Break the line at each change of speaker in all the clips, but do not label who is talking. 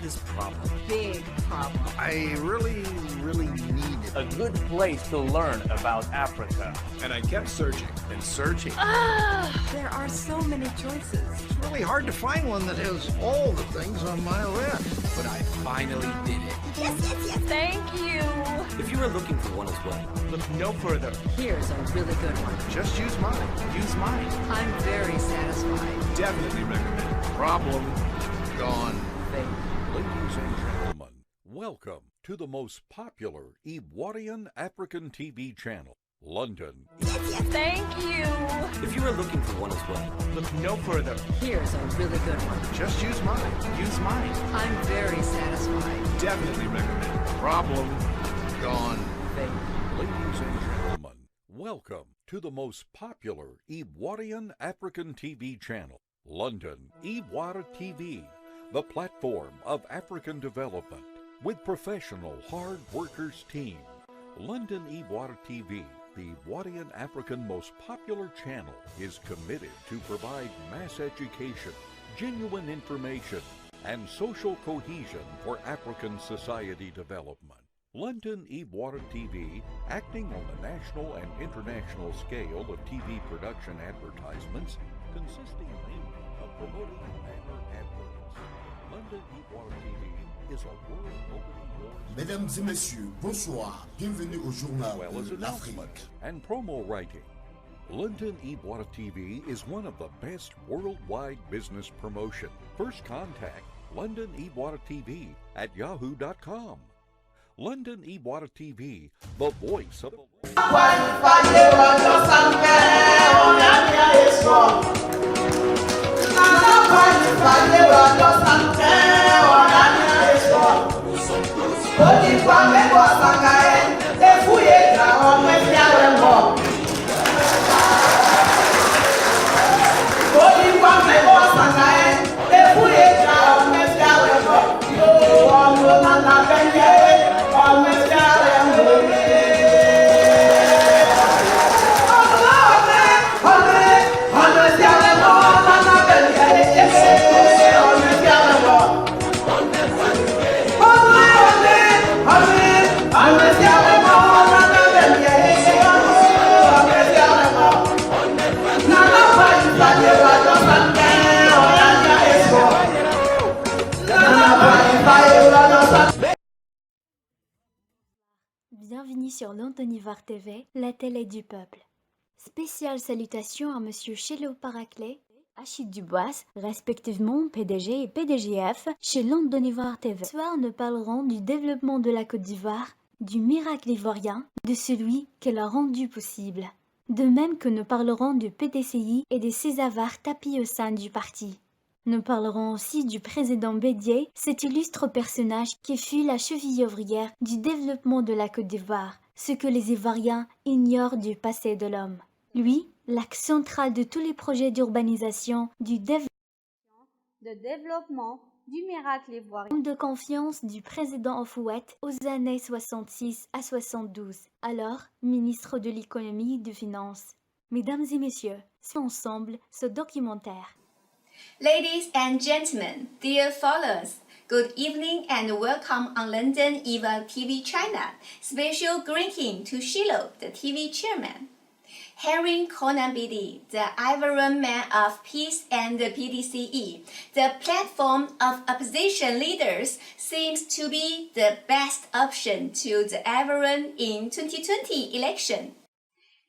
this problem.
Big problem.
I really need it.
A good place to learn about Africa.
And I kept searching and searching.
There are so many choices.
It's really hard to find one that has all the things on my list. But I finally did it.
Yes. Thank you.
If you are looking for one as well,
Look no further.
Here's a really good one.
Just use mine.
Use mine.
I'm very satisfied.
Definitely recommend. Problem gone.
Ladies and gentlemen, welcome to the most popular Ivorian African TV channel, London.
Thank you.
if you are looking for one as well,
Look no further.
Here's a really good one.
Just use mine.
Use mine.
I'm very satisfied.
Definitely recommend. Problem gone.
Ladies and gentlemen, welcome to the most popular Ivorian African TV channel, London Ivoire TV, the platform of African development with professional hard workers team. London Ivoire TV, the Ivorian African most popular channel, is committed to provide mass education, genuine information, and social cohesion for African society development. London Ivoire TV, acting on the national and international scale of TV production advertisements, consisting mainly of promoting banner adverts. London Ivoire TV is a world opening doors
Mesdames et messieurs, bonsoir. Bienvenue au journal
as well as
de
announcements
l'Afrique.
and promo writing. London Ivoire TV is one of the best worldwide business promotion. First contact London Ivoire TV at yahoo.com. London Ivoire TV, the voice of
Bienvenue sur London Ivoire TV, la télé du peuple. Spéciale salutation à Monsieur Chélo Paraclet, Achille Dubois, respectivement PDG et PDGF chez London Ivoire TV. Ce soir, nous parlerons du développement de la Côte d'Ivoire, du miracle ivoirien, de celui qu'elle a rendu possible. De même que nous parlerons du PDCI et des ses avares tapis au sein du parti. Nous parlerons aussi du président Bédié, cet illustre personnage qui fut la cheville ouvrière du développement de la Côte d'Ivoire, ce que les Ivoiriens ignorent du passé de l'homme. Lui, l'axe central de tous les projets d'urbanisation, du développement, du miracle ivoirien, de confiance du président Houphouët aux années 66 à 72, alors ministre de l'économie et des finances. Mesdames et messieurs, c'est ensemble ce documentaire.
Ladies and gentlemen, dear followers, good evening and welcome on London Ivoire TV China. Special greeting to Shilo, the TV chairman. Henry Konan Bedi, the Ivorian man of peace and the PDCE, the platform of opposition leaders, seems to be the best option to the Ivorian in 2020 election.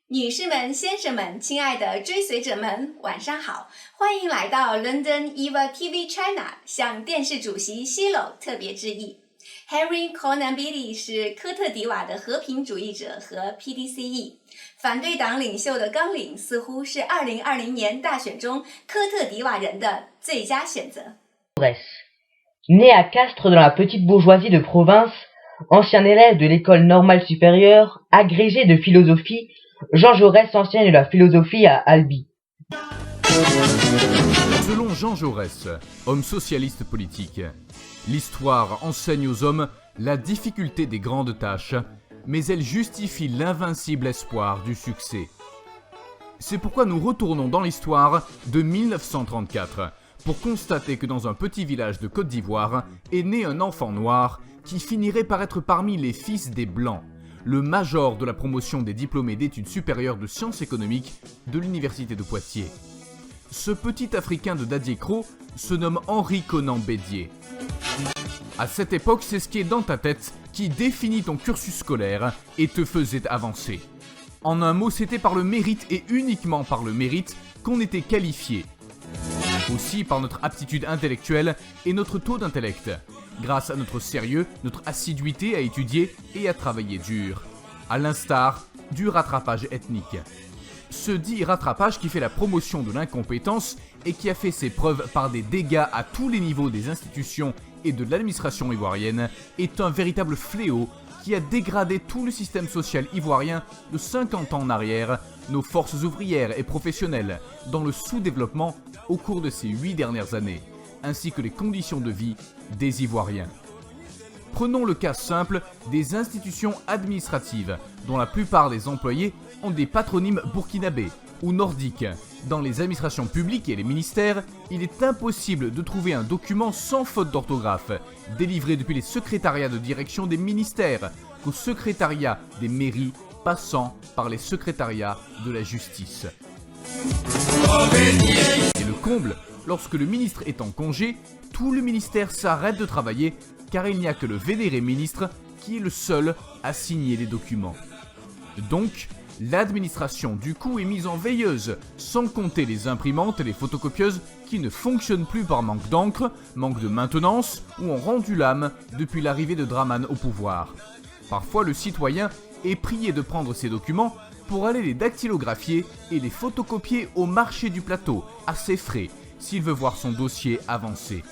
女士们、先生们、亲爱的追随者们，晚上好！欢迎来到 London Ivoire TV China， 向电视主席希罗特别致意。Henry Konan Bedi 是科特迪瓦的和平主义者和 PDCE 反对党领袖的纲领，似乎是2020年大选中科特迪瓦人的最佳选择。
Né à Castres dans la petite bourgeoisie de province, ancien élève de l'école normale supérieure, agrégé de philosophie, Jean Jaurès enseigne la philosophie à Albi.
Selon Jean Jaurès, homme socialiste politique, l'histoire enseigne aux hommes la difficulté des grandes tâches, mais elle justifie l'invincible espoir du succès. C'est pourquoi nous retournons dans l'histoire de 1934 pour constater que dans un petit village de Côte d'Ivoire est né un enfant noir qui finirait par être parmi les fils des Blancs, le major de la promotion des diplômés d'études supérieures de sciences économiques de l'université de Poitiers. Ce petit Africain de Dadier-Cros se nomme Henri Conan Bédier. À cette époque, c'est ce qui est dans ta tête qui définit ton cursus scolaire et te faisait avancer. En un mot, c'était par le mérite et uniquement par le mérite qu'on était qualifié. Aussi par notre aptitude intellectuelle et notre taux d'intellect, grâce à notre sérieux, notre assiduité à étudier et à travailler dur, à l'instar du rattrapage ethnique. Ce dit rattrapage qui fait la promotion de l'incompétence et qui a fait ses preuves par des dégâts à tous les niveaux des institutions et de l'administration ivoirienne est un véritable fléau qui a dégradé tout le système social ivoirien de 50 ans en arrière, nos forces ouvrières et professionnelles dans le sous-développement au cours de ces 8 dernières années, ainsi que les conditions de vie des Ivoiriens. Prenons le cas simple des institutions administratives, dont la plupart des employés ont des patronymes burkinabés ou nordiques. Dans les administrations publiques et les ministères, il est impossible de trouver un document sans faute d'orthographe, délivré depuis les secrétariats de direction des ministères qu'au secrétariat des mairies, passant par les secrétariats de la justice. Et le comble, lorsque le ministre est en congé, tout le ministère s'arrête de travailler car il n'y a que le vénéré ministre qui est le seul à signer les documents. Donc, l'administration du coup est mise en veilleuse, sans compter les imprimantes et les photocopieuses qui ne fonctionnent plus par manque d'encre, manque de maintenance ou ont rendu l'âme depuis l'arrivée de Dramane au pouvoir. Parfois, le citoyen est prié de prendre ses documents pour aller les dactylographier et les photocopier au marché du plateau, à ses frais, s'il veut voir son dossier avancer.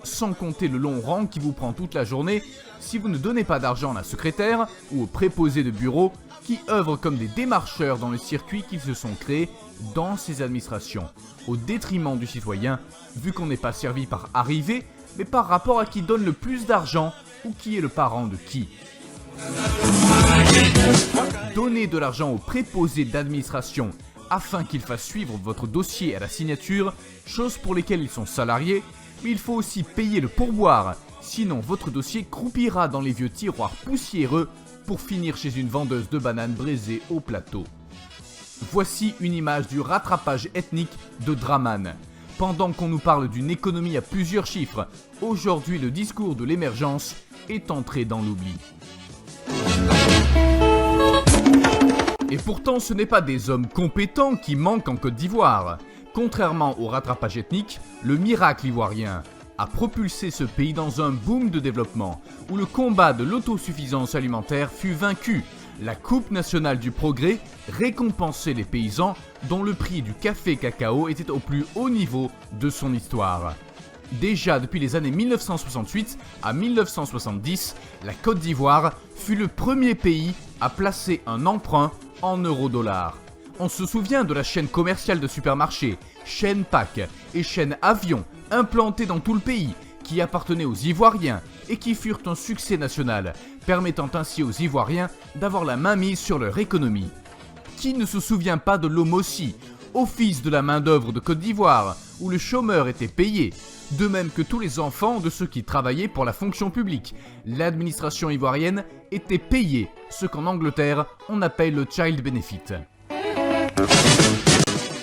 Sans compter le long rang qui vous prend toute la journée si vous ne donnez pas d'argent à la secrétaire ou au préposé de bureau qui œuvrent comme des démarcheurs dans le circuit qu'ils se sont créés dans ces administrations, au détriment du citoyen, vu qu'on n'est pas servi par arrivée, mais par rapport à qui donne le plus d'argent ou qui est le parent de qui. Donnez de l'argent au préposé d'administration afin qu'il fasse suivre votre dossier à la signature, chose pour lesquelles ils sont salariés, mais il faut aussi payer le pourboire, sinon votre dossier croupira dans les vieux tiroirs poussiéreux pour finir chez une vendeuse de bananes braisées au plateau. Voici une image du rattrapage ethnique de Dramane. Pendant qu'on nous parle d'une économie à plusieurs chiffres, aujourd'hui le discours de l'émergence est entré dans l'oubli. Et pourtant ce n'est pas des hommes compétents qui manquent en Côte d'Ivoire. Contrairement au rattrapage ethnique, le miracle ivoirien a propulsé ce pays dans un boom de développement où le combat de l'autosuffisance alimentaire fut vaincu. La Coupe nationale du progrès récompensait les paysans dont le prix du café cacao était au plus haut niveau de son histoire. Déjà depuis les années 1968 à 1970, la Côte d'Ivoire fut le premier pays à placer un emprunt en euro-dollar. On se souvient de la chaîne commerciale de supermarchés, chaîne PAC et chaîne Avion, implantées dans tout le pays, qui appartenaient aux Ivoiriens et qui furent un succès national, permettant ainsi aux Ivoiriens d'avoir la main mise sur leur économie. Qui ne se souvient pas de l'OMOSI, office de la main-d'œuvre de Côte d'Ivoire, où le chômeur était payé, de même que tous les enfants de ceux qui travaillaient pour la fonction publique. L'administration ivoirienne était payée, ce qu'en Angleterre on appelle le child benefit.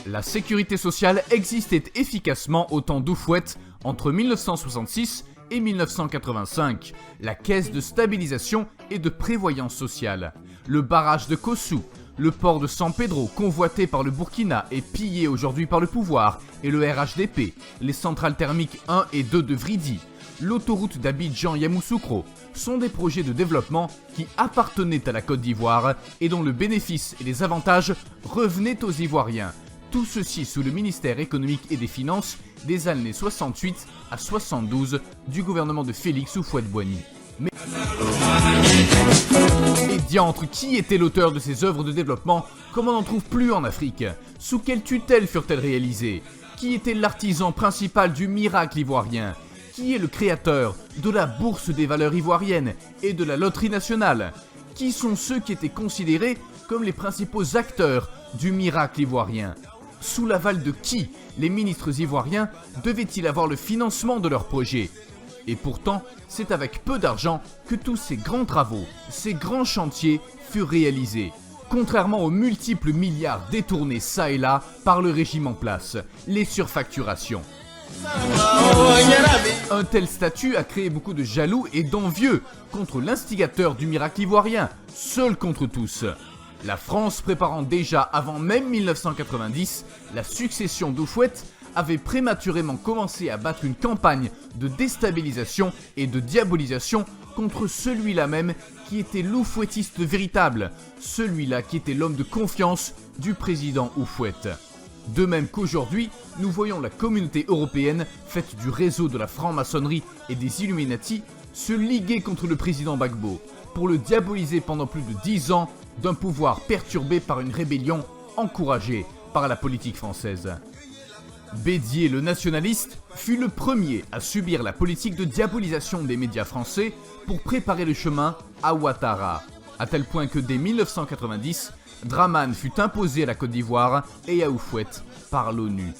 La sécurité sociale existait efficacement au temps d'Oufouette entre 1966 et 1985, la caisse de stabilisation et de prévoyance sociale, le barrage de Kossou, le port de San Pedro convoité par le Burkina et pillé aujourd'hui par le pouvoir et le RHDP, les centrales thermiques 1 et 2 de Vridi, l'autoroute d'Abidjan-Yamoussoukro sont des projets de développement qui appartenaient à la Côte d'Ivoire et dont le bénéfice et les avantages revenaient aux Ivoiriens. Tout ceci sous le ministère économique et des finances des années 68 à 72 du gouvernement de Félix Houphouët-Boigny. Et diantre, qui était l'auteur de ces œuvres de développement comme on n'en trouve plus en Afrique? Sous quelle tutelle furent-elles réalisées? Qui était l'artisan principal du miracle ivoirien? Qui est le créateur de la bourse des valeurs ivoiriennes et de la loterie nationale? Qui sont ceux qui étaient considérés comme les principaux acteurs du miracle ivoirien? Sous l'aval de qui les ministres ivoiriens devaient-ils avoir le financement de leurs projets? Et pourtant, c'est avec peu d'argent que tous ces grands travaux, ces grands chantiers furent réalisés. Contrairement aux multiples milliards détournés çà et là par le régime en place, les surfacturations. Un tel statut a créé beaucoup de jaloux et d'envieux contre l'instigateur du miracle ivoirien, seul contre tous. La France, préparant déjà avant même 1990 la succession d'Houphouët, avait prématurément commencé à battre une campagne de déstabilisation et de diabolisation contre celui-là même qui était l'Houphouëtiste véritable, celui-là qui était l'homme de confiance du président Houphouët. De même qu'aujourd'hui, nous voyons la communauté européenne, faite du réseau de la franc-maçonnerie et des Illuminati, se liguer contre le président Gbagbo, pour le diaboliser pendant plus de 10 ans d'un pouvoir perturbé par une rébellion encouragée par la politique française. Bédier le nationaliste fut le premier à subir la politique de diabolisation des médias français pour préparer le chemin à Ouattara, à tel point que dès 1990, Dramane fut imposé à la Côte d'Ivoire et à Houphouët par l'ONU.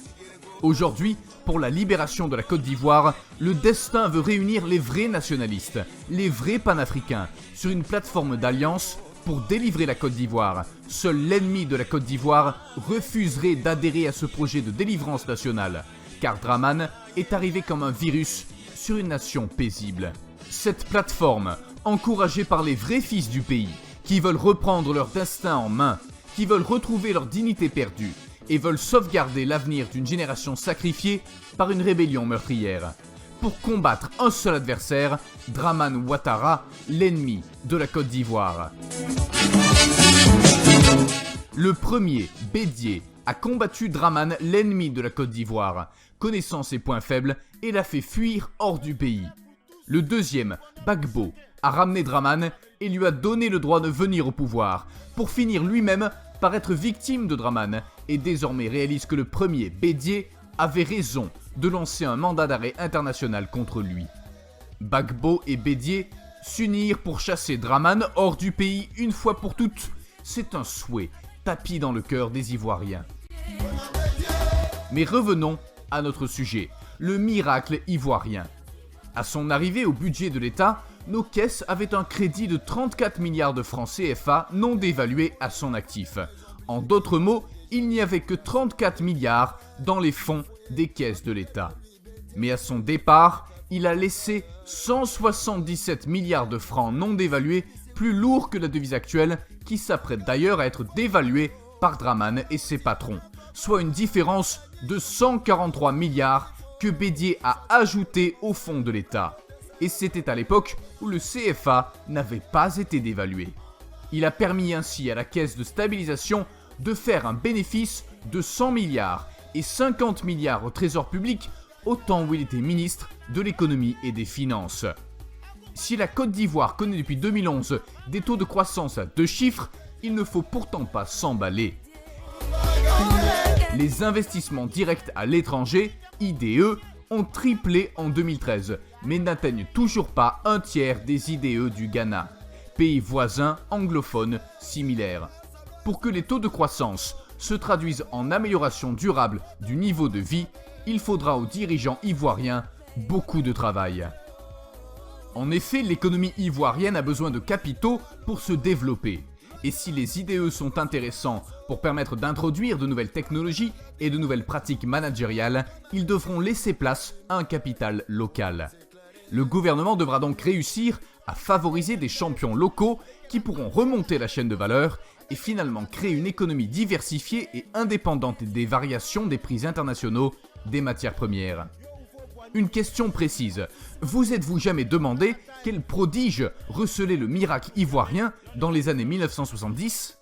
Aujourd'hui, pour la libération de la Côte d'Ivoire, le destin veut réunir les vrais nationalistes, les vrais panafricains, sur une plateforme d'alliance pour délivrer la Côte d'Ivoire. Seul l'ennemi de la Côte d'Ivoire refuserait d'adhérer à ce projet de délivrance nationale, car Dramane est arrivé comme un virus sur une nation paisible. Cette plateforme, encouragée par les vrais fils du pays, qui veulent reprendre leur destin en main, qui veulent retrouver leur dignité perdue, et veulent sauvegarder l'avenir d'une génération sacrifiée par une rébellion meurtrière. Pour combattre un seul adversaire, Dramane Ouattara, l'ennemi de la Côte d'Ivoire. Le premier, Bédier, a combattu Dramane, l'ennemi de la Côte d'Ivoire, connaissant ses points faibles et l'a fait fuir hors du pays. Le deuxième, Gbagbo, a ramené Dramane et lui a donné le droit de venir au pouvoir, pour finir lui-même par être victime de Dramane, et désormais réalise que le premier, Bédier, avait raison de lancer un mandat d'arrêt international contre lui. Gbagbo et Bédier s'unirent pour chasser Dramane hors du pays une fois pour toutes. C'est un souhait tapi dans le cœur des Ivoiriens. Mais revenons à notre sujet, le miracle ivoirien. À son arrivée au budget de l'État, nos caisses avaient un crédit de 34 milliards de francs CFA non dévalués à son actif. En d'autres mots, il n'y avait que 34 milliards dans les fonds des caisses de l'État. Mais à son départ, il a laissé 177 milliards de francs non dévalués, plus lourds que la devise actuelle, qui s'apprête d'ailleurs à être dévaluée par Dramane et ses patrons, soit une différence de 143 milliards que Bédier a ajouté au fonds de l'État. Et c'était à l'époque où le CFA n'avait pas été dévalué. Il a permis ainsi à la caisse de stabilisation de faire un bénéfice de 100 milliards et 50 milliards au trésor public au temps où il était ministre de l'économie et des finances. Si la Côte d'Ivoire connaît depuis 2011 des taux de croissance à 2 chiffres, il ne faut pourtant pas s'emballer. Les investissements directs à l'étranger, IDE, ont triplé en 2013, mais n'atteignent toujours pas un tiers des IDE du Ghana, pays voisin anglophone similaire. Pour que les taux de croissance se traduisent en amélioration durable du niveau de vie, il faudra aux dirigeants ivoiriens beaucoup de travail. En effet, l'économie ivoirienne a besoin de capitaux pour se développer. Et si les IDE sont intéressants pour permettre d'introduire de nouvelles technologies et de nouvelles pratiques managériales, ils devront laisser place à un capital local. Le gouvernement devra donc réussir à favoriser des champions locaux qui pourront remonter la chaîne de valeur et finalement créer une économie diversifiée et indépendante des variations des prix internationaux des matières premières. Une question précise, vous êtes-vous jamais demandé quel prodige recelait le miracle ivoirien dans les années 1970 ?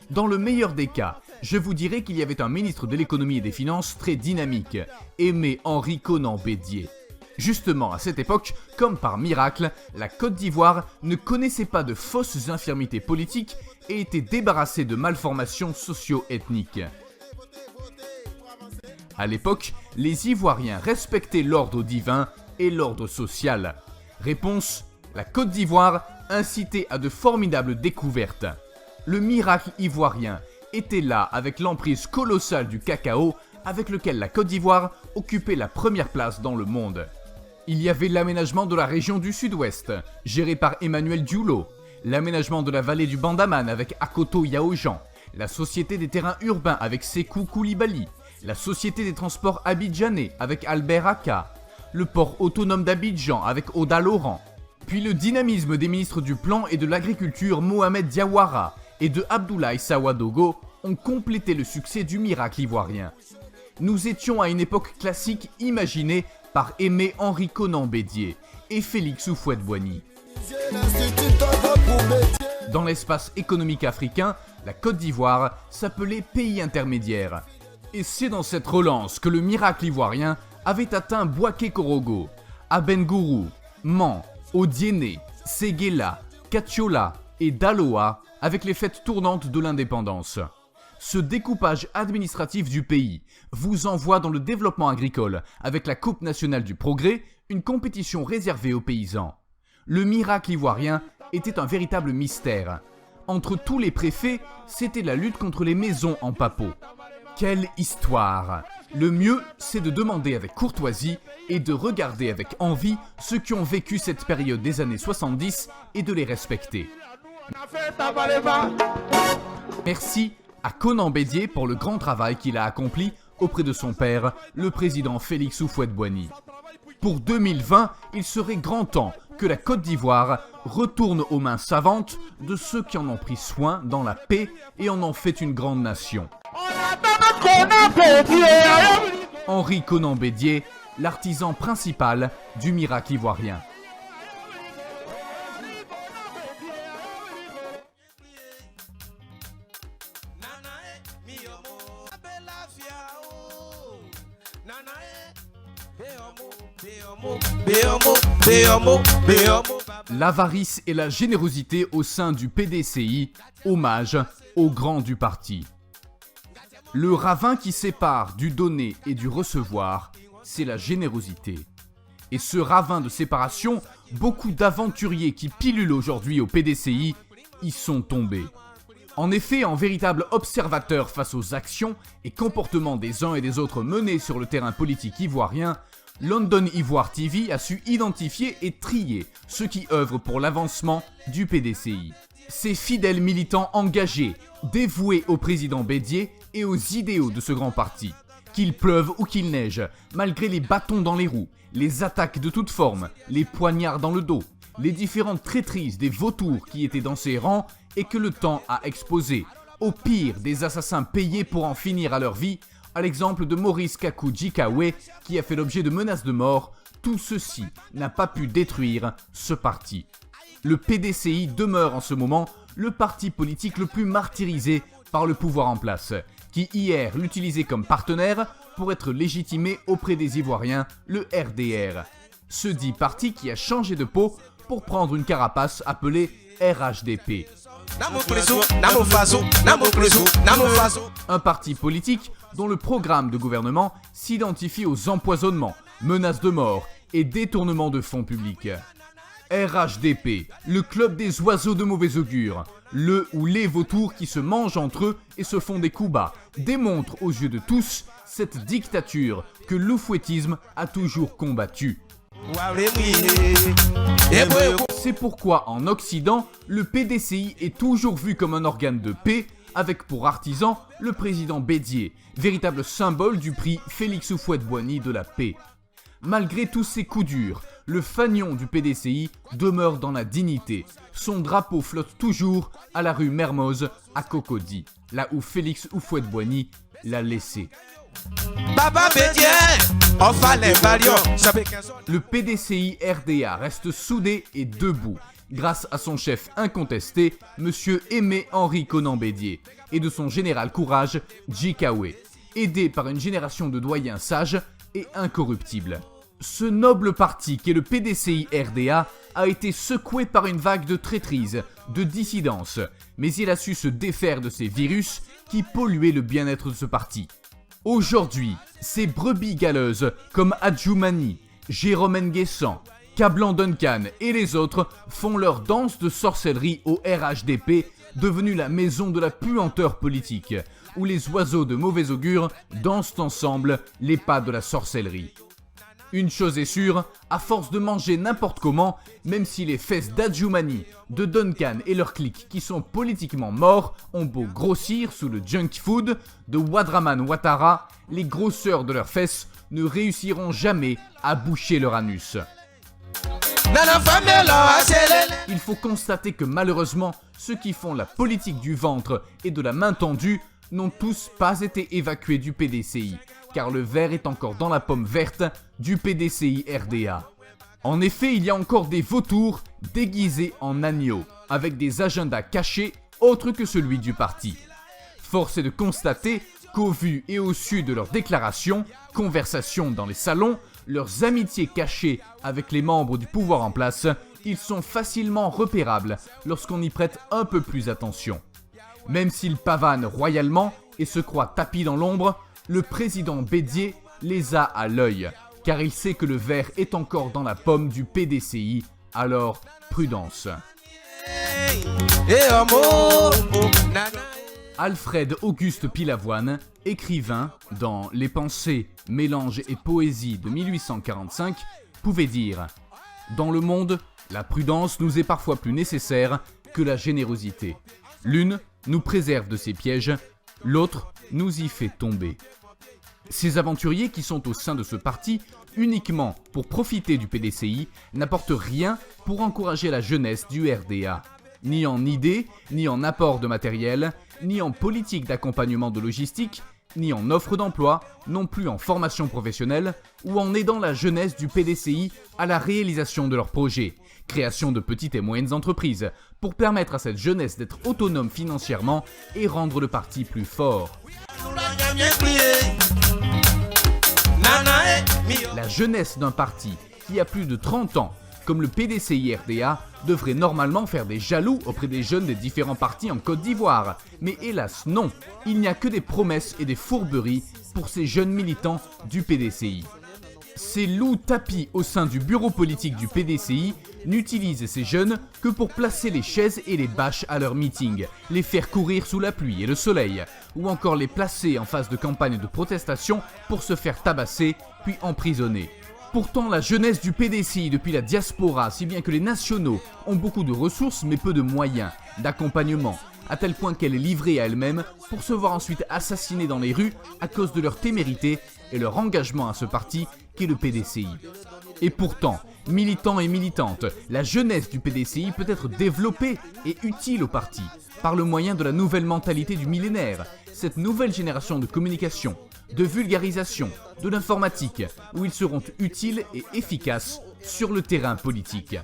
Dans le meilleur des cas, je vous dirais qu'il y avait un ministre de l'économie et des finances très dynamique, Aimé Henri Konan Bédier. Justement, à cette époque, comme par miracle, la Côte d'Ivoire ne connaissait pas de fausses infirmités politiques et était débarrassée de malformations socio-ethniques. À l'époque, les Ivoiriens respectaient l'ordre divin et l'ordre social. Réponse, la Côte d'Ivoire incitait à de formidables découvertes. Le miracle ivoirien était là avec l'emprise colossale du cacao avec lequel la Côte d'Ivoire occupait la première place dans le monde. Il y avait l'aménagement de la région du Sud-Ouest, géré par Emmanuel Dioulo, l'aménagement de la vallée du Bandaman avec Akoto Yaojan, la Société des terrains urbains avec Sékou Koulibaly, la Société des transports abidjanais avec Albert Aka, le port autonome d'Abidjan avec Oda Laurent, puis le dynamisme des ministres du Plan et de l'Agriculture Mohamed Diawara et de Abdoulaye Sawadogo ont complété le succès du miracle ivoirien. Nous étions à une époque classique imaginée par Aimé Henri Konan Bédié et Félix Houphouët-Boigny. Dans l'espace économique africain, la Côte d'Ivoire s'appelait pays intermédiaire. Et c'est dans cette relance que le miracle ivoirien avait atteint Bouaké-Korogo, Abengourou, Man, Odiéné, Séguéla, Katiola et Daloa avec les fêtes tournantes de l'indépendance. Ce découpage administratif du pays vous envoie dans le développement agricole avec la Coupe nationale du progrès, une compétition réservée aux paysans. Le miracle ivoirien était un véritable mystère. Entre tous les préfets, c'était la lutte contre les maisons en papeau. Quelle histoire! Le mieux, c'est de demander avec courtoisie et de regarder avec envie ceux qui ont vécu cette période des années 70 et de les respecter. Merci à Konan Bédié pour le grand travail qu'il a accompli auprès de son père, le président Félix Houphouët-Boigny. Pour 2020, il serait grand temps que la Côte d'Ivoire retourne aux mains savantes de ceux qui en ont pris soin dans la paix et en ont fait une grande nation. Henri Konan Bédié, l'artisan principal du miracle ivoirien. L'avarice et la générosité au sein du PDCI, hommage aux grands du parti. Le ravin qui sépare du donner et du recevoir, c'est la générosité. Et ce ravin de séparation, beaucoup d'aventuriers qui pilulent aujourd'hui au PDCI y sont tombés. En effet, en véritable observateur face aux actions et comportements des uns et des autres menés sur le terrain politique ivoirien, London Ivoire TV a su identifier et trier ceux qui œuvrent pour l'avancement du PDCI. Ces fidèles militants engagés, dévoués au président Bédié et aux idéaux de ce grand parti. Qu'il pleuve ou qu'il neige, malgré les bâtons dans les roues, les attaques de toutes formes, les poignards dans le dos, les différentes traîtrises des vautours qui étaient dans ses rangs et que le temps a exposé, au pire des assassins payés pour en finir à leur vie, à l'exemple de Maurice Kakou Djikawe qui a fait l'objet de menaces de mort, tout ceci n'a pas pu détruire ce parti. Le PDCI demeure en ce moment le parti politique le plus martyrisé par le pouvoir en place, qui hier l'utilisait comme partenaire pour être légitimé auprès des Ivoiriens, le RDR. Ce dit parti qui a changé de peau pour prendre une carapace appelée RHDP. Un parti politique dont le programme de gouvernement s'identifie aux empoisonnements, menaces de mort et détournements de fonds publics. RHDP, le club des oiseaux de mauvais augure, le ou les vautours qui se mangent entre eux et se font des coups bas, démontre aux yeux de tous cette dictature que l'oufouettisme a toujours combattue. C'est pourquoi en Occident, le PDCI est toujours vu comme un organe de paix, avec pour artisan le président Bédié, véritable symbole du prix Félix Houphouët-Boigny de la paix. Malgré tous ces coups durs, le fanion du PDCI demeure dans la dignité. Son drapeau flotte toujours à la rue Mermoz à Cocody, là où Félix Houphouët-Boigny l'a laissé. Le PDCI RDA reste soudé et debout, grâce à son chef incontesté, M. Aimé Henri Konan Bédié, et de son général courage, Djikawe, aidé par une génération de doyens sages et incorruptibles. Ce noble parti qu'est le PDCI RDA a été secoué par une vague de traîtrise, de dissidence, mais il a su se défaire de ces virus qui polluaient le bien-être de ce parti. Aujourd'hui, ces brebis galeuses comme Adjoumani, Jérôme Nguessan, Cablan Duncan et les autres font leur danse de sorcellerie au RHDP, devenu la maison de la puanteur politique, où les oiseaux de mauvais augure dansent ensemble les pas de la sorcellerie. Une chose est sûre, à force de manger n'importe comment, même si les fesses d'Adjumani, de Duncan et leurs cliques qui sont politiquement morts ont beau grossir sous le junk food de Wadraman Ouattara, les grosseurs de leurs fesses ne réussiront jamais à boucher leur anus. Il faut constater que malheureusement, ceux qui font la politique du ventre et de la main tendue n'ont tous pas été évacués du PDCI, car le ver est encore dans la pomme verte du PDCI RDA. En effet, il y a encore des vautours déguisés en agneaux, avec des agendas cachés autres que celui du parti. Force est de constater qu'au vu et au su de leurs déclarations, conversations dans les salons, leurs amitiés cachées avec les membres du pouvoir en place, ils sont facilement repérables lorsqu'on y prête un peu plus attention. Même s'ils pavanent royalement et se croient tapis dans l'ombre, le président Bédier les a à l'œil, car il sait que le ver est encore dans la pomme du PDCI, alors prudence. Alfred Auguste Pilavoine, écrivain dans Les Pensées, Mélanges et Poésie de 1845, pouvait dire « Dans le monde, la prudence nous est parfois plus nécessaire que la générosité. L'une nous préserve de ses pièges, l'autre nous y fait tomber. » Ces aventuriers qui sont au sein de ce parti uniquement pour profiter du PDCI n'apportent rien pour encourager la jeunesse du RDA. Ni en idées, ni en apport de matériel, ni en politique d'accompagnement de logistique, ni en offre d'emploi, non plus en formation professionnelle, ou en aidant la jeunesse du PDCI à la réalisation de leurs projets, création de petites et moyennes entreprises, pour permettre à cette jeunesse d'être autonome financièrement et rendre le parti plus fort. La jeunesse d'un parti qui a plus de 30 ans, comme le PDCI RDA, devrait normalement faire des jaloux auprès des jeunes des différents partis en Côte d'Ivoire. Mais hélas non, il n'y a que des promesses et des fourberies pour ces jeunes militants du PDCI. Ces loups tapis au sein du bureau politique du PDCI n'utilisent ces jeunes que pour placer les chaises et les bâches à leurs meetings, les faire courir sous la pluie et le soleil, ou encore les placer en phase de campagne de protestation pour se faire tabasser puis emprisonner. Pourtant, la jeunesse du PDCI depuis la diaspora, si bien que les nationaux, ont beaucoup de ressources mais peu de moyens, d'accompagnement, à tel point qu'elle est livrée à elle-même pour se voir ensuite assassinée dans les rues à cause de leur témérité et leur engagement à ce parti qu'est le PDCI. Et pourtant, militants et militantes, la jeunesse du PDCI peut être développée et utile au parti, par le moyen de la nouvelle mentalité du millénaire, cette nouvelle génération de communication, de vulgarisation, de l'informatique, où ils seront utiles et efficaces sur le terrain politique.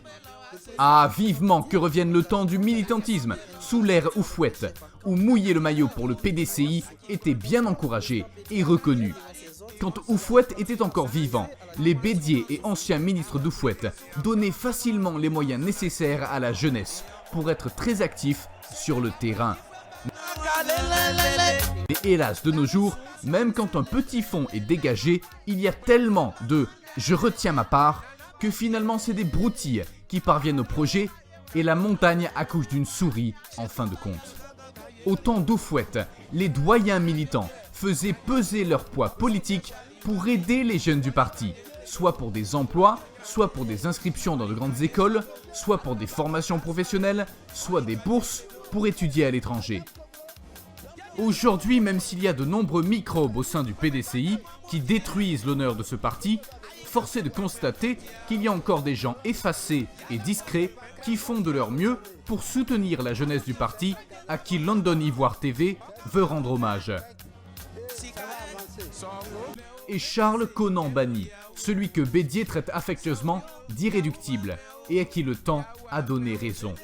Ah, vivement que revienne le temps du militantisme, sous l'ère Oufouette, où mouiller le maillot pour le PDCI était bien encouragé et reconnu. Quand Oufouette était encore vivant, les Bédier et anciens ministres d'Oufouette donnaient facilement les moyens nécessaires à la jeunesse pour être très actifs sur le terrain. Et hélas, de nos jours, même quand un petit fond est dégagé, il y a tellement de « je retiens ma part » que finalement c'est des broutilles qui parviennent au projet et la montagne accouche d'une souris en fin de compte. Au temps d'Oufouette, les doyens militants faisaient peser leur poids politique pour aider les jeunes du parti, soit pour des emplois, soit pour des inscriptions dans de grandes écoles, soit pour des formations professionnelles, soit des bourses pour étudier à l'étranger. Aujourd'hui, même s'il y a de nombreux microbes au sein du PDCI qui détruisent l'honneur de ce parti, force est de constater qu'il y a encore des gens effacés et discrets qui font de leur mieux pour soutenir la jeunesse du parti à qui London Ivoire TV veut rendre hommage. Et Charles Conan Banny, celui que Bédier traite affectueusement d'irréductible et à qui le temps a donné raison.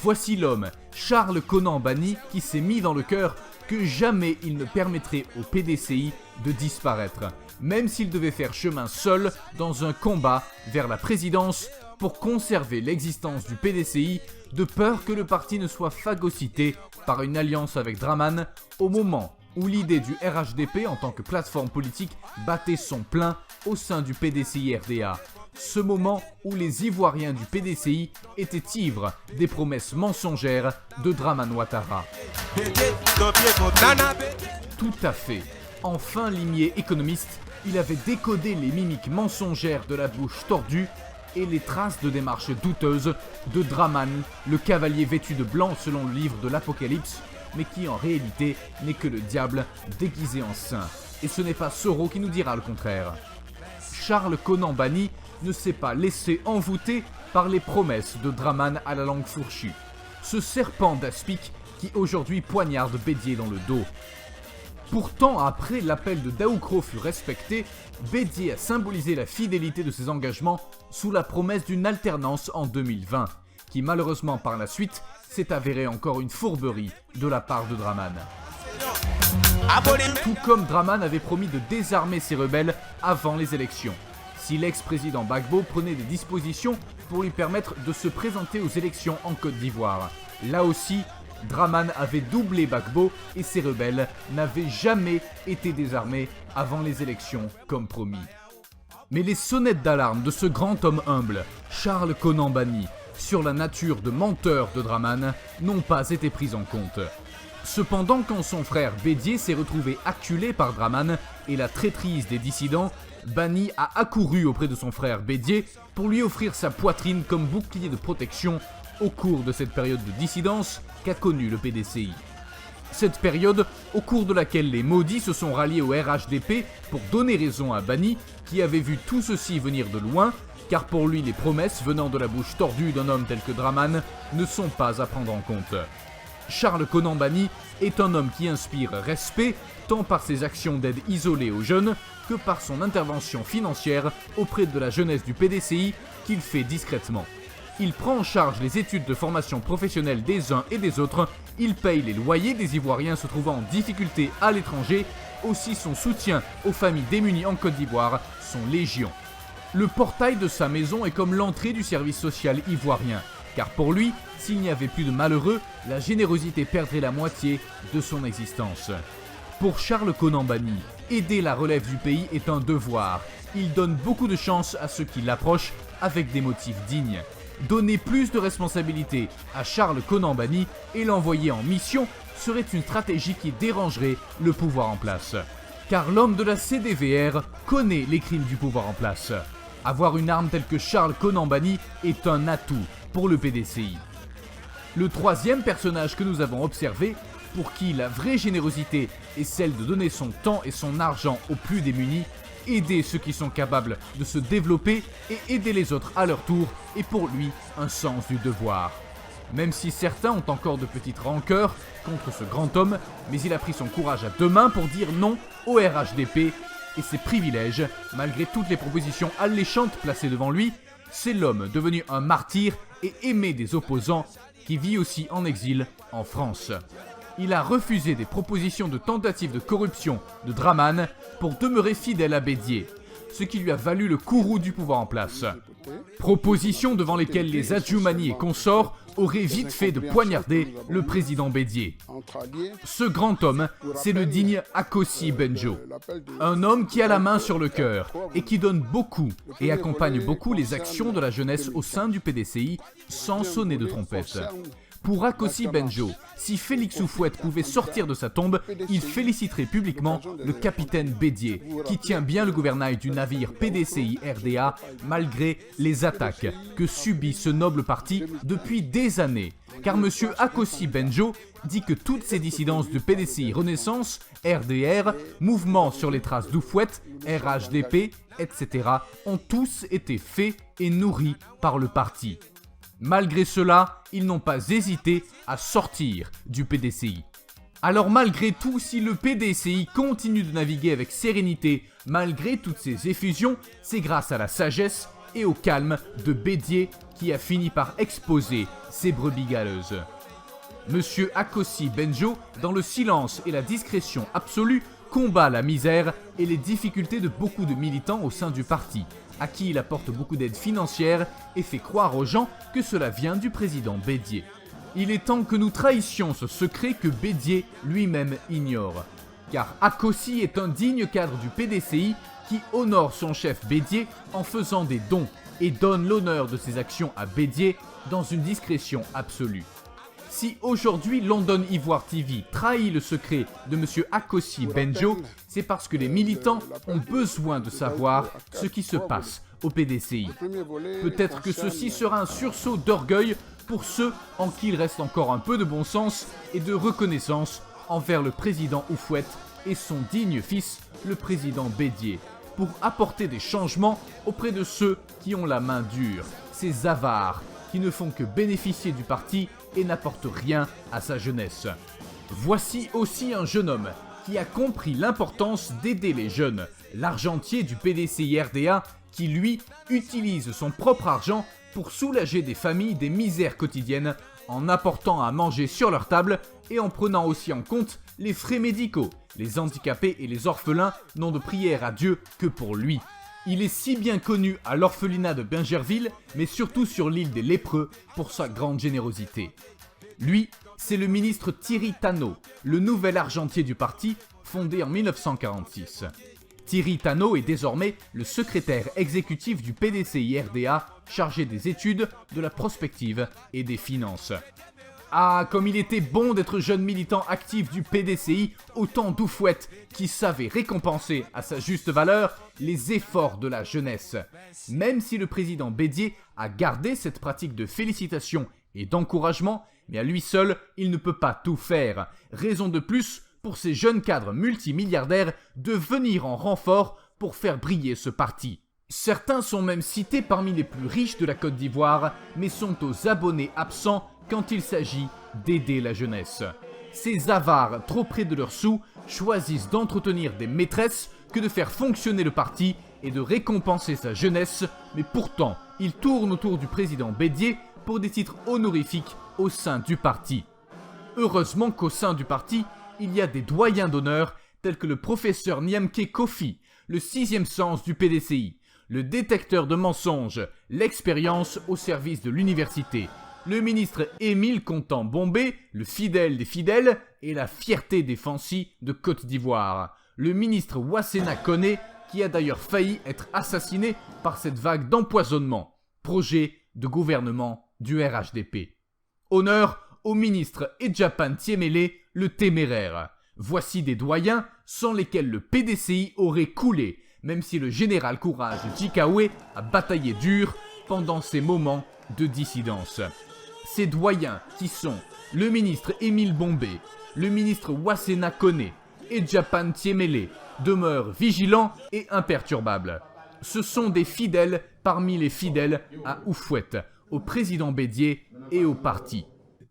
Voici l'homme, Charles Conan Banny, qui s'est mis dans le cœur que jamais il ne permettrait au PDCI de disparaître, même s'il devait faire chemin seul dans un combat vers la présidence pour conserver l'existence du PDCI, de peur que le parti ne soit phagocyté par une alliance avec Draman au moment où l'idée du RHDP en tant que plateforme politique battait son plein au sein du PDCI RDA, ce moment où les Ivoiriens du PDCI étaient ivres des promesses mensongères de Dramane Ouattara. Tout à fait. Enfin limier économiste, il avait décodé les mimiques mensongères de la bouche tordue et les traces de démarches douteuses de Dramane, le cavalier vêtu de blanc selon le livre de l'Apocalypse, mais qui en réalité n'est que le diable déguisé en saint. Et ce n'est pas Soro qui nous dira le contraire. Charles Konan Banny ne s'est pas laissé envoûter par les promesses de Dramane à la langue fourchue. Ce serpent d'aspic qui aujourd'hui poignarde Bédié dans le dos. Pourtant, après l'appel de Daoukro fut respecté, Bédié a symbolisé la fidélité de ses engagements sous la promesse d'une alternance en 2020, qui malheureusement par la suite s'est avérée encore une fourberie de la part de Dramane. Tout comme Dramane avait promis de désarmer ses rebelles avant les élections, si l'ex-président Gbagbo prenait des dispositions pour lui permettre de se présenter aux élections en Côte d'Ivoire. Là aussi, Dramane avait doublé Gbagbo et ses rebelles n'avaient jamais été désarmés avant les élections comme promis. Mais les sonnettes d'alarme de ce grand homme humble, Charles Konan Banny, sur la nature de menteur de Dramane n'ont pas été prises en compte. Cependant, quand son frère Bédié s'est retrouvé acculé par Dramane et la traîtrise des dissidents, Banny a accouru auprès de son frère Bédié pour lui offrir sa poitrine comme bouclier de protection au cours de cette période de dissidence qu'a connue le PDCI. Cette période au cours de laquelle les maudits se sont ralliés au RHDP pour donner raison à Banny, qui avait vu tout ceci venir de loin, car pour lui les promesses venant de la bouche tordue d'un homme tel que Dramane ne sont pas à prendre en compte. Charles Konan Banny est un homme qui inspire respect tant par ses actions d'aide isolée aux jeunes que par son intervention financière auprès de la jeunesse du PDCI qu'il fait discrètement. Il prend en charge les études de formation professionnelle des uns et des autres, il paye les loyers des Ivoiriens se trouvant en difficulté à l'étranger, aussi son soutien aux familles démunies en Côte d'Ivoire sont légion. Le portail de sa maison est comme l'entrée du service social ivoirien, car pour lui, s'il n'y avait plus de malheureux, la générosité perdrait la moitié de son existence. Pour Charles Konan Banny, aider la relève du pays est un devoir. Il donne beaucoup de chance à ceux qui l'approchent avec des motifs dignes. Donner plus de responsabilités à Charles Konan Banny et l'envoyer en mission serait une stratégie qui dérangerait le pouvoir en place. Car l'homme de la CDVR connaît les crimes du pouvoir en place. Avoir une arme telle que Charles Konan Banny est un atout pour le PDCI. Le troisième personnage que nous avons observé, pour qui la vraie générosité est celle de donner son temps et son argent aux plus démunis, aider ceux qui sont capables de se développer et aider les autres à leur tour est pour lui un sens du devoir. Même si certains ont encore de petites rancœurs contre ce grand homme, mais il a pris son courage à deux mains pour dire non au RHDP et ses privilèges, malgré toutes les propositions alléchantes placées devant lui. C'est l'homme devenu un martyr et aimé des opposants qui vit aussi en exil en France. Il a refusé des propositions de tentative de corruption de Dramane pour demeurer fidèle à Bédié, ce qui lui a valu le courroux du pouvoir en place. Propositions devant lesquelles les Adjoumani et consorts auraient vite fait de poignarder le président Bédié. Ce grand homme, c'est le digne Akossi Benjo, un homme qui a la main sur le cœur et qui donne beaucoup et accompagne beaucoup les actions de la jeunesse au sein du PDCI sans sonner de trompette. Pour Akossi Benjo, si Félix Houphouët pouvait sortir de sa tombe, il féliciterait publiquement le capitaine Bédié, qui tient bien le gouvernail du navire PDCI RDA malgré les attaques que subit ce noble parti depuis des années. Car M. Akossi Benjo dit que toutes ces dissidences de PDCI Renaissance, RDR, mouvements sur les traces d'Houphouët, RHDP, etc. ont tous été faits et nourris par le parti. Malgré cela, ils n'ont pas hésité à sortir du PDCI. Alors malgré tout, si le PDCI continue de naviguer avec sérénité, malgré toutes ces effusions, c'est grâce à la sagesse et au calme de Bédié qui a fini par exposer ses brebis galeuses. Monsieur Akossi Benjo, dans le silence et la discrétion absolue, combat la misère et les difficultés de beaucoup de militants au sein du parti, à qui il apporte beaucoup d'aide financière et fait croire aux gens que cela vient du président Bédié. Il est temps que nous trahissions ce secret que Bédié lui-même ignore. Car Akossi est un digne cadre du PDCI qui honore son chef Bédier en faisant des dons et donne l'honneur de ses actions à Bédier dans une discrétion absolue. Si aujourd'hui London Ivoire TV trahit le secret de M. Akossi Benjo, c'est parce que les militants ont besoin de savoir ce qui se passe au PDCI. Peut-être que ceci sera un sursaut d'orgueil pour ceux en qui il reste encore un peu de bon sens et de reconnaissance envers le président Houphouët et son digne fils, le président Bédier, pour apporter des changements auprès de ceux qui ont la main dure, ces avares qui ne font que bénéficier du parti et n'apportent rien à sa jeunesse. Voici aussi un jeune homme qui a compris l'importance d'aider les jeunes, l'argentier du PDCI-RDA qui, lui, utilise son propre argent pour soulager des familles des misères quotidiennes en apportant à manger sur leur table et en prenant aussi en compte les frais médicaux. Les handicapés et les orphelins n'ont de prière à Dieu que pour lui. Il est si bien connu à l'orphelinat de Bingerville, mais surtout sur l'île des lépreux, pour sa grande générosité. Lui, c'est le ministre Thierry Tannot, le nouvel argentier du parti, fondé en 1946. Thierry Tannot est désormais le secrétaire exécutif du PDCI-RDA, chargé des études, de la prospective et des finances. Ah, comme il était bon d'être jeune militant actif du PDCI, au temps d'Houphouët, qui savait récompenser à sa juste valeur les efforts de la jeunesse. Même si le président Bédier a gardé cette pratique de félicitations et d'encouragement, mais à lui seul, il ne peut pas tout faire. Raison de plus pour ces jeunes cadres multimilliardaires de venir en renfort pour faire briller ce parti. Certains sont même cités parmi les plus riches de la Côte d'Ivoire, mais sont aux abonnés absents quand il s'agit d'aider la jeunesse. Ces avares, trop près de leurs sous, choisissent d'entretenir des maîtresses que de faire fonctionner le parti et de récompenser sa jeunesse, mais pourtant, ils tournent autour du président Bédier pour des titres honorifiques au sein du parti. Heureusement qu'au sein du parti, il y a des doyens d'honneur tels que le professeur Niamke Kofi, le 6e sens du PDCI, le détecteur de mensonges, l'expérience au service de l'université, le ministre Émile Contant Bombé, le fidèle des fidèles et la fierté des Fancy de Côte d'Ivoire, le ministre Wassena Koné qui a d'ailleurs failli être assassiné par cette vague d'empoisonnement, projet de gouvernement du RHDP. Honneur au ministre Edjapan Tiemele, le téméraire. Voici des doyens sans lesquels le PDCI aurait coulé, même si le général Courage Djikawe a bataillé dur pendant ces moments de dissidence. Ces doyens qui sont le ministre Émile Bombé, le ministre Wassena Koné et Edjapan Tiemele demeurent vigilants et imperturbables. Ce sont des fidèles parmi les fidèles à Houphouët, au président Bédier et au parti.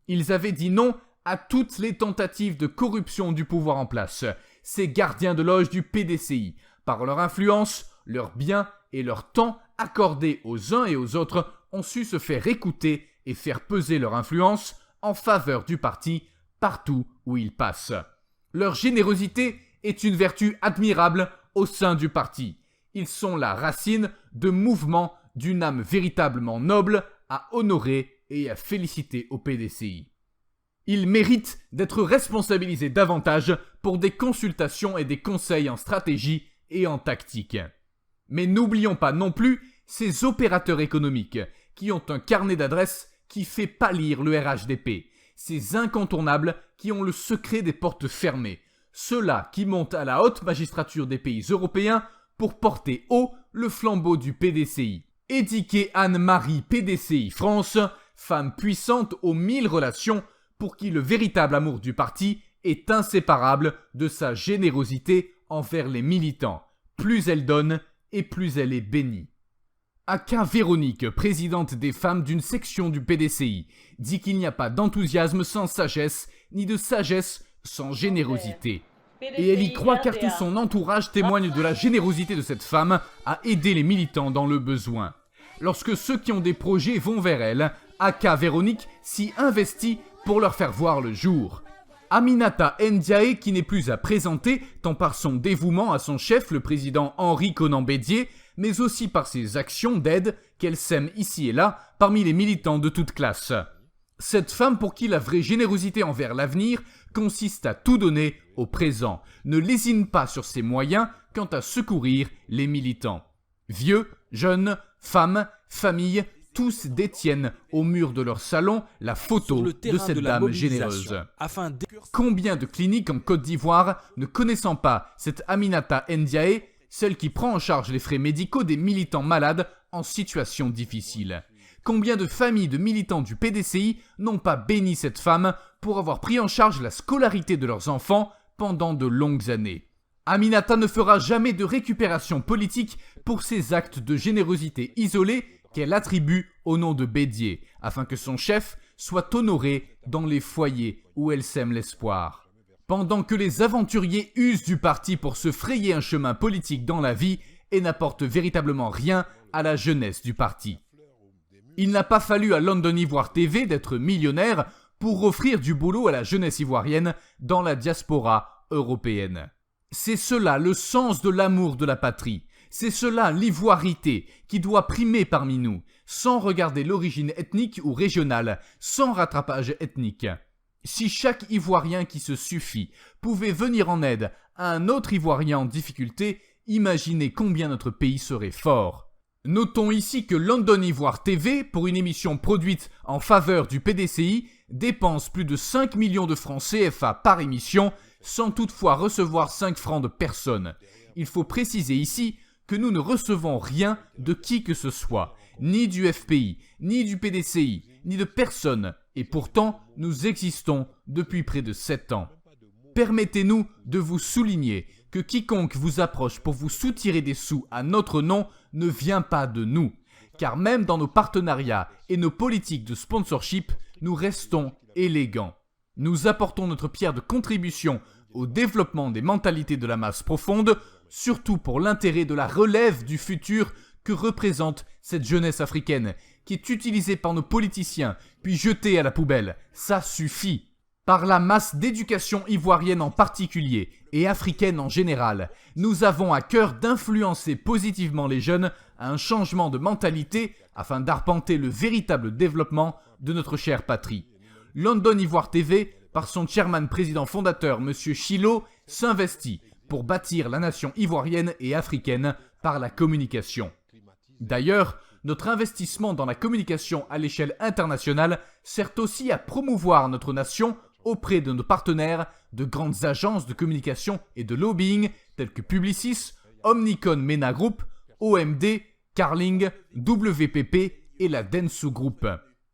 Ils avaient dit non à toutes les tentatives de corruption du pouvoir en place, ces gardiens de loge du PDCI, par leur influence, leurs biens et leur temps accordés aux uns et aux autres, ont su se faire écouter et faire peser leur influence en faveur du parti partout où ils passent. Leur générosité est une vertu admirable au sein du parti. Ils sont la racine de mouvements d'une âme véritablement noble à honorer et à féliciter au PDCI. Ils méritent d'être responsabilisés davantage pour des consultations et des conseils en stratégie et en tactique. Mais n'oublions pas non plus ces opérateurs économiques qui ont un carnet d'adresses qui fait pâlir le RHDP, ces incontournables qui ont le secret des portes fermées, ceux-là qui montent à la haute magistrature des pays européens pour porter haut le flambeau du PDCI. Édiquée Anne-Marie PDCI France, femme puissante aux 1000 relations pour qui le véritable amour du parti est inséparable de sa générosité envers les militants. Plus elle donne et plus elle est bénie. Aka Véronique, présidente des femmes d'une section du PDCI, dit qu'il n'y a pas d'enthousiasme sans sagesse, ni de sagesse sans générosité. Et elle y croit car tout son entourage témoigne de la générosité de cette femme à aider les militants dans le besoin. Lorsque ceux qui ont des projets vont vers elle, Aka Véronique s'y investit pour leur faire voir le jour. Aminata Ndiaye, qui n'est plus à présenter, tant par son dévouement à son chef, le président Henri Konan Bédier, mais aussi par ses actions d'aide qu'elle sème ici et là parmi les militants de toute classe. Cette femme pour qui la vraie générosité envers l'avenir consiste à tout donner au présent, ne lésine pas sur ses moyens quant à secourir les militants. Vieux, jeunes, femmes, familles, tous détiennent au mur de leur salon la photo de cette dame généreuse. Combien de cliniques en Côte d'Ivoire ne connaissant pas cette Aminata Ndiaye, celle qui prend en charge les frais médicaux des militants malades en situation difficile? Combien de familles de militants du PDCI n'ont pas béni cette femme pour avoir pris en charge la scolarité de leurs enfants pendant de longues années? Aminata ne fera jamais de récupération politique pour ses actes de générosité isolés qu'elle attribue au nom de Bédier, afin que son chef soit honoré dans les foyers où elle sème l'espoir. Pendant que les aventuriers usent du parti pour se frayer un chemin politique dans la vie et n'apportent véritablement rien à la jeunesse du parti. Il n'a pas fallu à London Ivoire TV d'être millionnaire pour offrir du boulot à la jeunesse ivoirienne dans la diaspora européenne. C'est cela le sens de l'amour de la patrie. C'est cela l'ivoirité qui doit primer parmi nous, sans regarder l'origine ethnique ou régionale, sans rattrapage ethnique. Si chaque Ivoirien qui se suffit pouvait venir en aide à un autre Ivoirien en difficulté, imaginez combien notre pays serait fort. Notons ici que London Ivoire TV, pour une émission produite en faveur du PDCI, dépense plus de 5 millions de francs CFA par émission, sans toutefois recevoir 5 francs de personne. Il faut préciser ici que nous ne recevons rien de qui que ce soit, ni du FPI, ni du PDCI, ni de personne, et pourtant nous existons depuis près de 7 ans. Permettez-nous de vous souligner que quiconque vous approche pour vous soutirer des sous à notre nom ne vient pas de nous, car même dans nos partenariats et nos politiques de sponsorship, nous restons élégants. Nous apportons notre pierre de contribution au développement des mentalités de la masse profonde, surtout pour l'intérêt de la relève du futur que représente cette jeunesse africaine, qui est utilisée par nos politiciens, puis jetée à la poubelle. Ça suffit. Par la masse d'éducation ivoirienne en particulier, et africaine en général, nous avons à cœur d'influencer positivement les jeunes à un changement de mentalité afin d'arpenter le véritable développement de notre chère patrie. London Ivoire TV, par son chairman président fondateur M. Chilo, s'investit pour bâtir la nation ivoirienne et africaine par la communication. D'ailleurs, notre investissement dans la communication à l'échelle internationale sert aussi à promouvoir notre nation auprès de nos partenaires de grandes agences de communication et de lobbying telles que Publicis, Omnicon MENA Group, OMD, Carling, WPP et la Densu Group,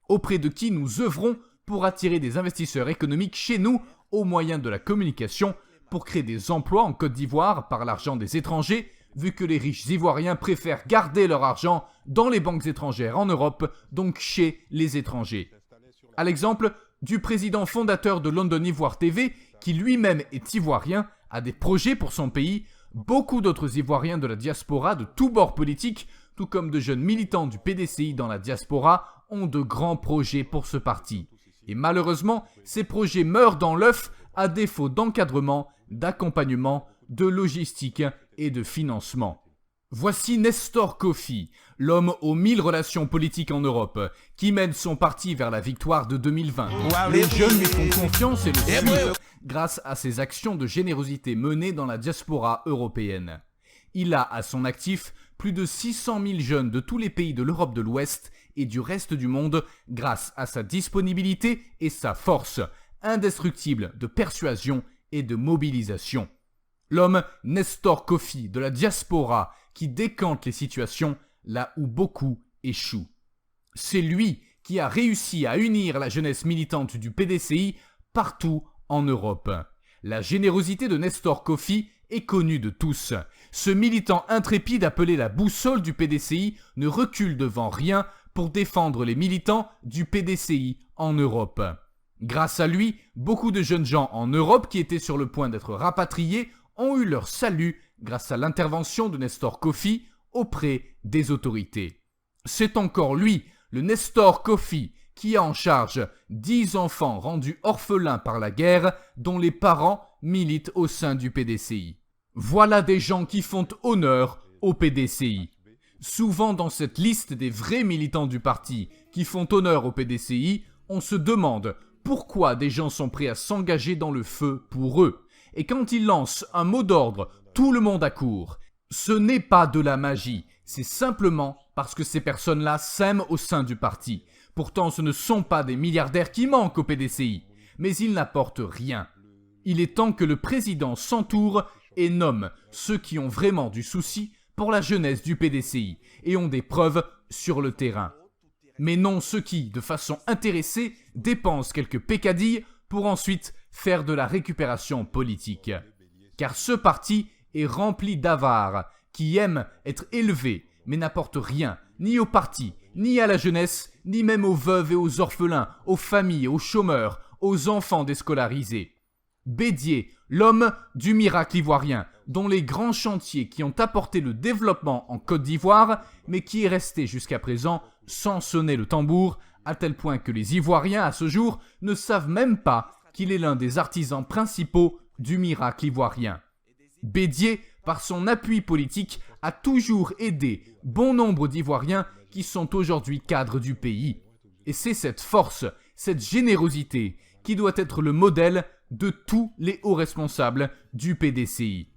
auprès de qui nous œuvrons pour attirer des investisseurs économiques chez nous au moyen de la communication pour créer des emplois en Côte d'Ivoire par l'argent des étrangers, vu que les riches ivoiriens préfèrent garder leur argent dans les banques étrangères en Europe, donc chez les étrangers. À l'exemple du président fondateur de London Ivoire TV, qui lui-même est ivoirien, a des projets pour son pays, beaucoup d'autres Ivoiriens de la diaspora de tous bords politiques, tout comme de jeunes militants du PDCI dans la diaspora, ont de grands projets pour ce parti. Et malheureusement, ces projets meurent dans l'œuf à défaut d'encadrement, d'accompagnement, de logistique et de financement. Voici Nestor Kofi, l'homme aux 1000 relations politiques en Europe, qui mène son parti vers la victoire de 2020. Les jeunes lui font confiance et le suivent grâce à ses actions de générosité menées dans la diaspora européenne. Il a à son actif plus de 600 000 jeunes de tous les pays de l'Europe de l'Ouest et du reste du monde grâce à sa disponibilité et sa force indestructible de persuasion et de mobilisation. L'homme Nestor Kofi de la diaspora qui décante les situations là où beaucoup échouent. C'est lui qui a réussi à unir la jeunesse militante du PDCI partout en Europe. La générosité de Nestor Kofi est connue de tous. Ce militant intrépide appelé la boussole du PDCI ne recule devant rien pour défendre les militants du PDCI en Europe. Grâce à lui, beaucoup de jeunes gens en Europe qui étaient sur le point d'être rapatriés ont eu leur salut grâce à l'intervention de Nestor Kofi auprès des autorités. C'est encore lui, le Nestor Kofi, qui a en charge 10 enfants rendus orphelins par la guerre dont les parents militent au sein du PDCI. Voilà des gens qui font honneur au PDCI. Souvent dans cette liste des vrais militants du parti qui font honneur au PDCI, on se demande pourquoi des gens sont prêts à s'engager dans le feu pour eux. Et quand il lance un mot d'ordre, tout le monde accourt. Ce n'est pas de la magie, c'est simplement parce que ces personnes-là s'aiment au sein du parti. Pourtant, ce ne sont pas des milliardaires qui manquent au PDCI, mais ils n'apportent rien. Il est temps que le président s'entoure et nomme ceux qui ont vraiment du souci pour la jeunesse du PDCI et ont des preuves sur le terrain. Mais non ceux qui, de façon intéressée, dépensent quelques peccadilles pour ensuite faire de la récupération politique. Car ce parti est rempli d'avares qui aiment être élevés mais n'apportent rien, ni au parti, ni à la jeunesse, ni même aux veuves et aux orphelins, aux familles, aux chômeurs, aux enfants déscolarisés. Bédier, l'homme du miracle ivoirien, dont les grands chantiers qui ont apporté le développement en Côte d'Ivoire, mais qui est resté jusqu'à présent sans sonner le tambour, à tel point que les Ivoiriens, à ce jour, ne savent même pas qu'il est l'un des artisans principaux du miracle ivoirien. Bédier, par son appui politique, a toujours aidé bon nombre d'Ivoiriens qui sont aujourd'hui cadres du pays. Et c'est cette force, cette générosité, qui doit être le modèle de tous les hauts responsables du PDCI.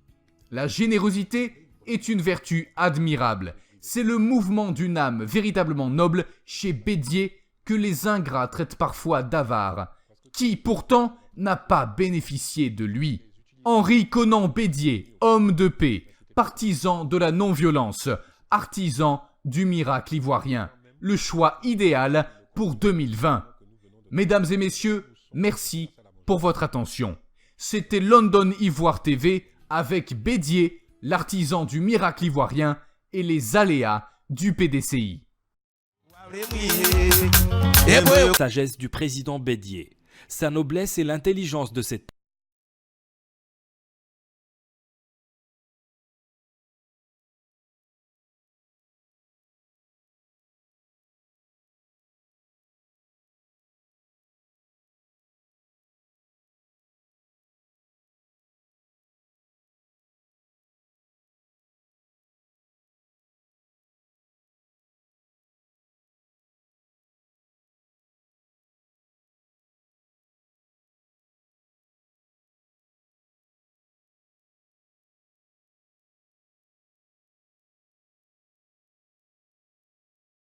La générosité est une vertu admirable. C'est le mouvement d'une âme véritablement noble chez Bédier que les ingrats traitent parfois d'avare, qui pourtant n'a pas bénéficié de lui. Henri Conan Bédier, homme de paix, partisan de la non-violence, artisan du miracle ivoirien, le choix idéal pour 2020. Mesdames et messieurs, merci pour votre attention. C'était London Ivoire TV avec Bédier, l'artisan du miracle ivoirien et les aléas du PDCI.
Sagesse du président Bédier, sa noblesse et l'intelligence de cette